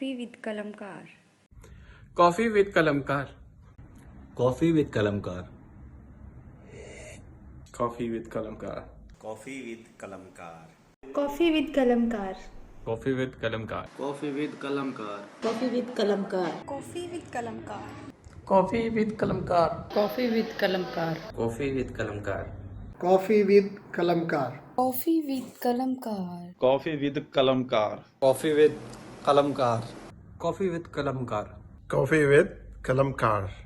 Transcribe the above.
Coffee with Kalamkar. Coffee with Kalamkar. Coffee with Kalamkar. Coffee with Kalamkar. Coffee with Kalamkar. Coffee with Kalamkar. Coffee with Kalamkar. Coffee with Kalamkar. Coffee with Kalamkar. Coffee with Kalamkar. Coffee with Kalamkar. Coffee with Kalamkar. Coffee with Kalamkar. Coffee with Kalamkar. Coffee with Kalamkar. Coffee with Kalamkar. Coffee with Kalamkar. Coffee with Kalamkar. Coffee with कलमकार।